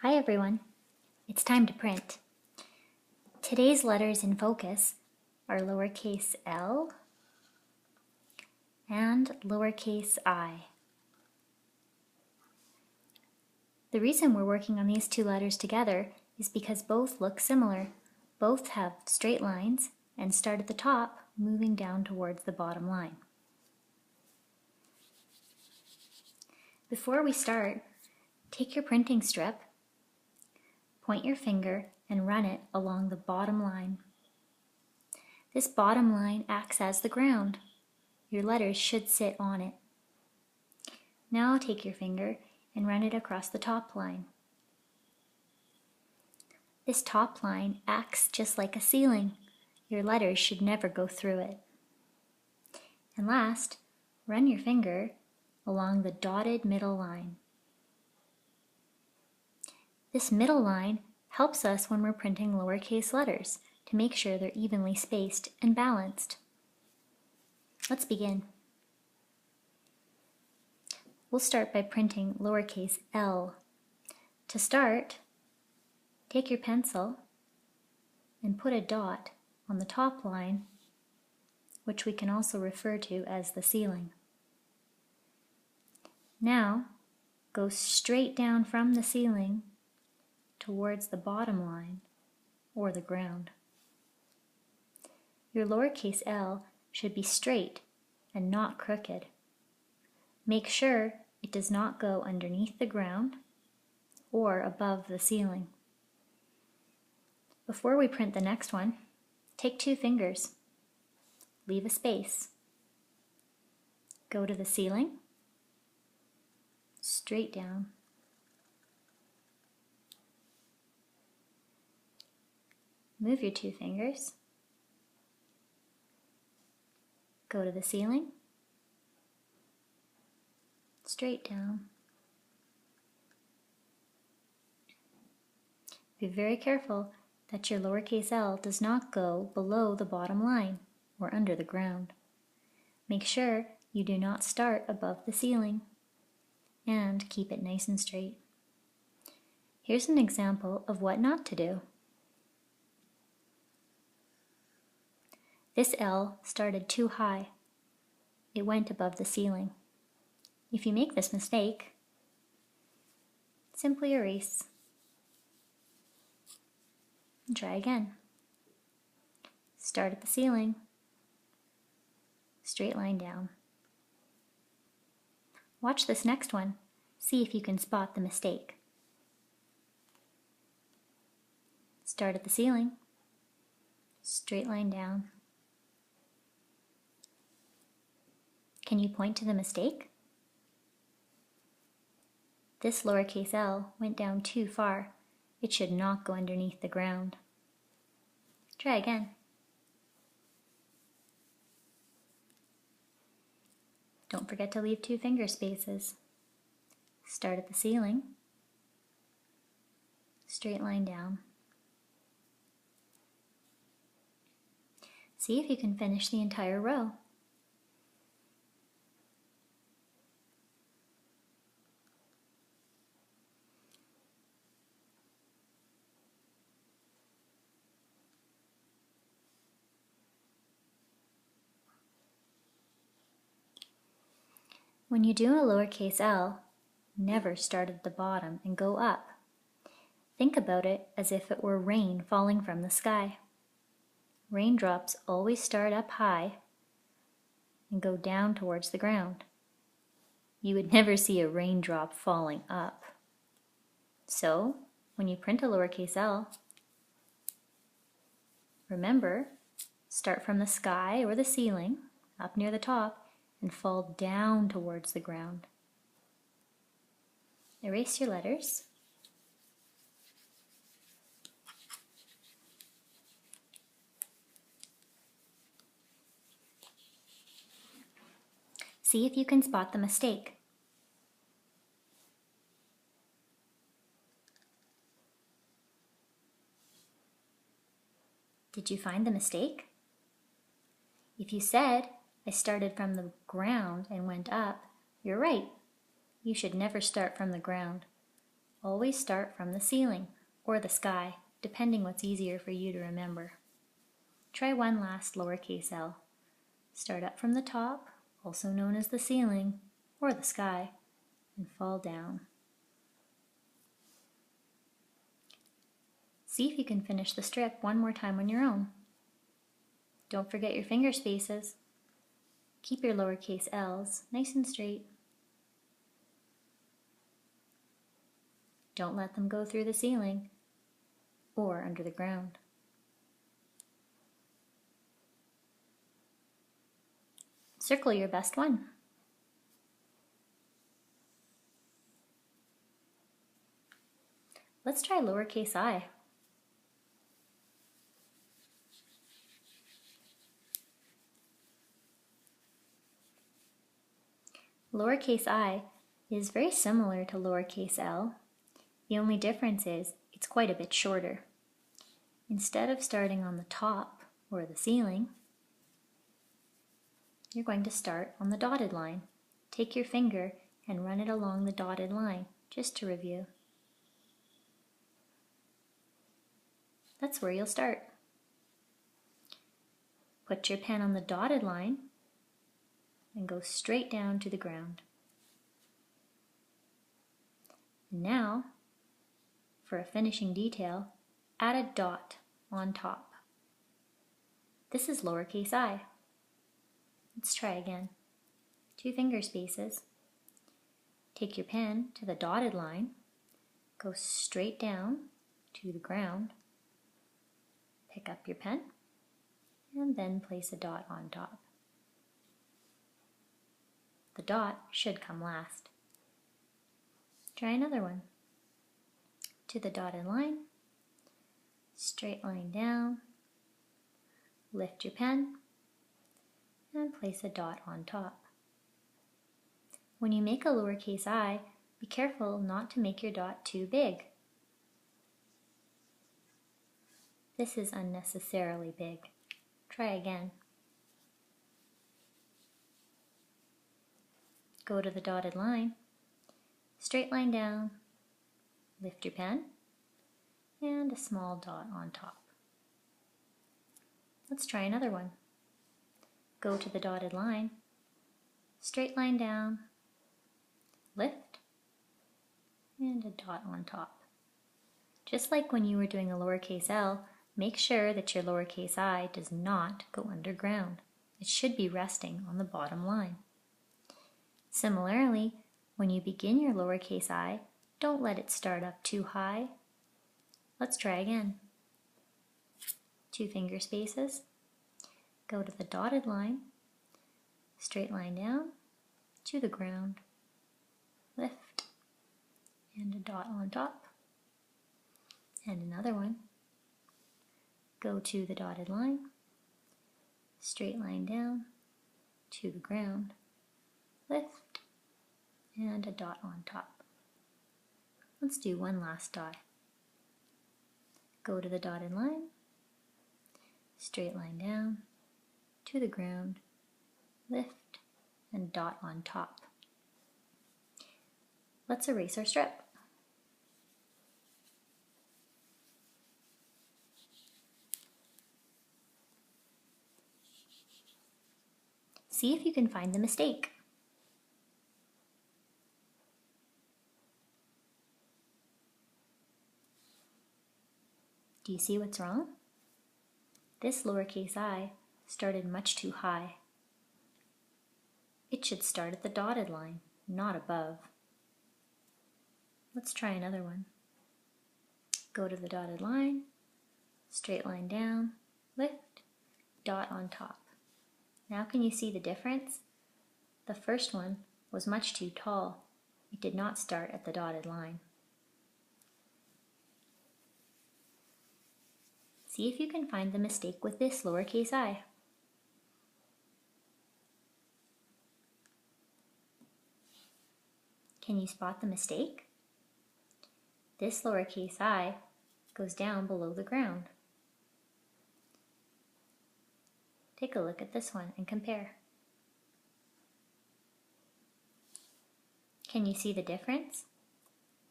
Hi everyone, it's time to print. Today's letters in focus are lowercase L and lowercase I. The reason we're working on these two letters together is because both look similar. Both have straight lines and start at the top, moving down towards the bottom line. Before we start, take your printing strip, point your finger and run it along the bottom line. This bottom line acts as the ground. Your letters should sit on it. Now take your finger and run it across the top line. This top line acts just like a ceiling. Your letters should never go through it. And last, run your finger along the dotted middle line. This middle line helps us when we're printing lowercase letters to make sure they're evenly spaced and balanced. Let's begin. We'll start by printing lowercase L. To start, take your pencil and put a dot on the top line, which we can also refer to as the ceiling. Now, go straight down from the ceiling towards the bottom line, or the ground. Your lowercase L should be straight and not crooked. Make sure it does not go underneath the ground or above the ceiling. Before we print the next one, take 2 fingers, leave a space, go to the ceiling, straight down, move your 2 fingers, go to the ceiling, straight down. Be very careful that your lowercase L does not go below the bottom line or under the ground. Make sure you do not start above the ceiling and keep it nice and straight. Here's an example of what not to do. This L started too high. It went above the ceiling. If you make this mistake, simply erase. And try again. Start at the ceiling, straight line down. Watch this next one. See if you can spot the mistake. Start at the ceiling, straight line down. Can you point to the mistake? This lowercase L went down too far. It should not go underneath the ground. Try again. Don't forget to leave 2 finger spaces. Start at the ceiling, straight line down. See if you can finish the entire row. When you do a lowercase L, never start at the bottom and go up. Think about it as if it were rain falling from the sky. Raindrops always start up high and go down towards the ground. You would never see a raindrop falling up. So, when you print a lowercase L, remember, start from the sky or the ceiling, up near the top, and fall down towards the ground. Erase your letters. See if you can spot the mistake. Did you find the mistake? If you said, I started from the ground and went up, you're right. You should never start from the ground. always start from the ceiling or the sky, depending what's easier for you to remember. Try one last lowercase l. Start up from the top, also known as the ceiling or the sky, and fall down. See if you can finish the strip one more time on your own. Don't forget your finger spaces. Keep your lowercase l's nice and straight. Don't let them go through the ceiling or under the ground. Circle your best one. Let's try lowercase I. Lowercase I is very similar to lowercase l. The only difference is it's quite a bit shorter. Instead of starting on the top or the ceiling, you're going to start on the dotted line. Take your finger and run it along the dotted line, just to review. That's where you'll start. Put your pen on the dotted line and go straight down to the ground. Now, for a finishing detail, add a dot on top. This is lowercase I. Let's try again. 2 finger spaces. Take your pen to the dotted line, go straight down to the ground, pick up your pen, and then place a dot on top. The dot should come last. Try another one. To the dotted line, straight line down, lift your pen, and place a dot on top. When you make a lowercase I, be careful not to make your dot too big. This is unnecessarily big. Try again. Go to the dotted line, straight line down, lift your pen, and a small dot on top. Let's try another one. Go to the dotted line, straight line down, lift, and a dot on top. Just like when you were doing a lowercase l, make sure that your lowercase I does not go underground. It should be resting on the bottom line. Similarly, when you begin your lowercase I, don't let it start up too high. Let's try again. 2 finger spaces. Go to the dotted line, straight line down to the ground, lift, and a dot on top. And another one. Go to the dotted line, straight line down to the ground, lift, and a dot on top. Let's do one last dot. Go to the dotted line, straight line down to the ground, lift, and dot on top. Let's erase our strip. See if you can find the mistake. Do you see what's wrong? This lowercase I started much too high. It should start at the dotted line, not above. Let's try another one. Go to the dotted line, straight line down, lift, dot on top. Now can you see the difference? The first one was much too tall. It did not start at the dotted line. See if you can find the mistake with this lowercase I. Can you spot the mistake? This lowercase I goes down below the ground. Take a look at this one and compare. Can you see the difference?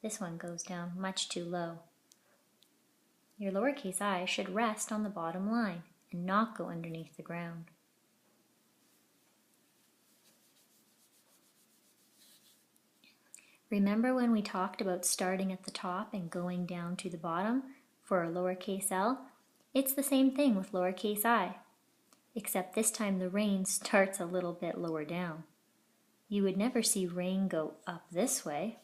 This one goes down much too low. Your lowercase I should rest on the bottom line and not go underneath the ground. Remember when we talked about starting at the top and going down to the bottom for a lowercase L? It's the same thing with lowercase I, except this time the rain starts a little bit lower down. You would never see rain go up this way.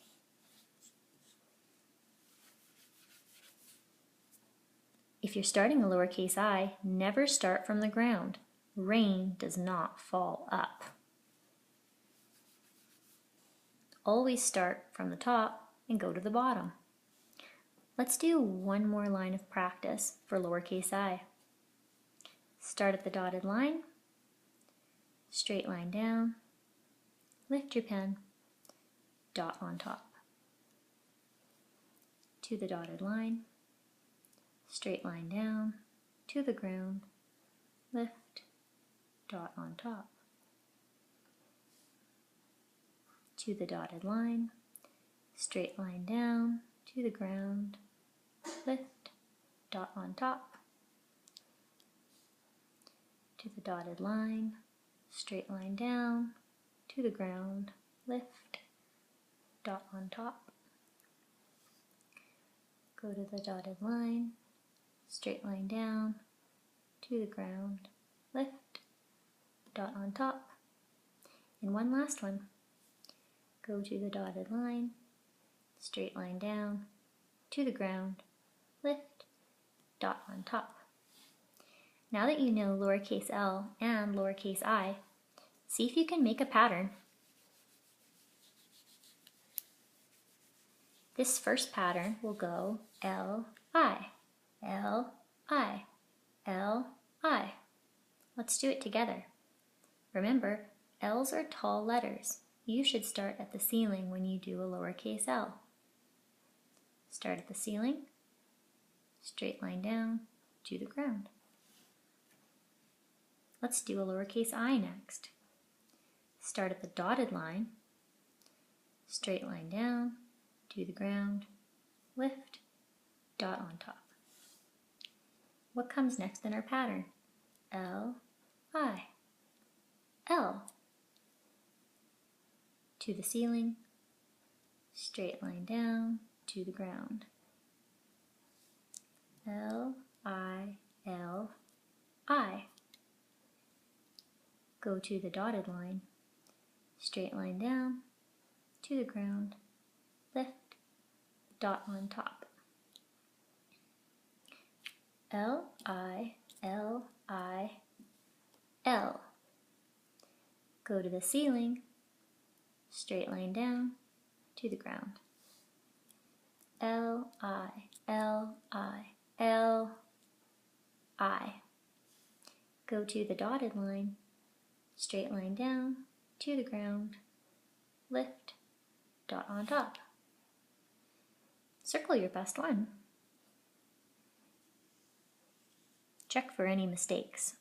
If you're starting a lowercase I, never start from the ground. Rain does not fall up. Always start from the top and go to the bottom. Let's do one more line of practice for lowercase I. Start at the dotted line, straight line down, lift your pen, dot on top. To the dotted line, straight line down, to the ground, lift, dot on top. To the dotted line, straight line down, to the ground, lift, dot on top. To the dotted line, straight line down, to the ground, lift, dot on top. Go to the dotted line, straight line down, to the ground, lift, dot on top. And one last one. Go to the dotted line, straight line down, to the ground, lift, dot on top. Now that you know lowercase l and lowercase I, see if you can make a pattern. This first pattern will go L, I, L, I, L, I. Let's do it together. Remember, L's are tall letters. You should start at the ceiling when you do a lowercase l. Start at the ceiling, straight line down, to the ground. Let's do a lowercase I next. Start at the dotted line, straight line down, to the ground, lift, dot on top. What comes next in our pattern? L, I, L. To the ceiling, straight line down, to the ground. L, I, L, I. Go to the dotted line, straight line down, to the ground, lift, dot on top. L, I, L, I, L. Go to the ceiling, straight line down, to the ground. L, I, L, I, L, I. Go to the dotted line, straight line down, to the ground, lift, dot on top. Circle your best one. Check for any mistakes.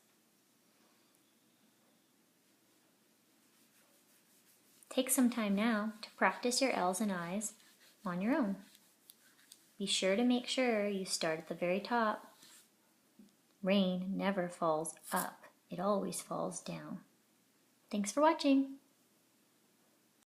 Take some time now to practice your L's and I's on your own. Be sure to make sure you start at the very top. Rain never falls up, it always falls down. Thanks for watching.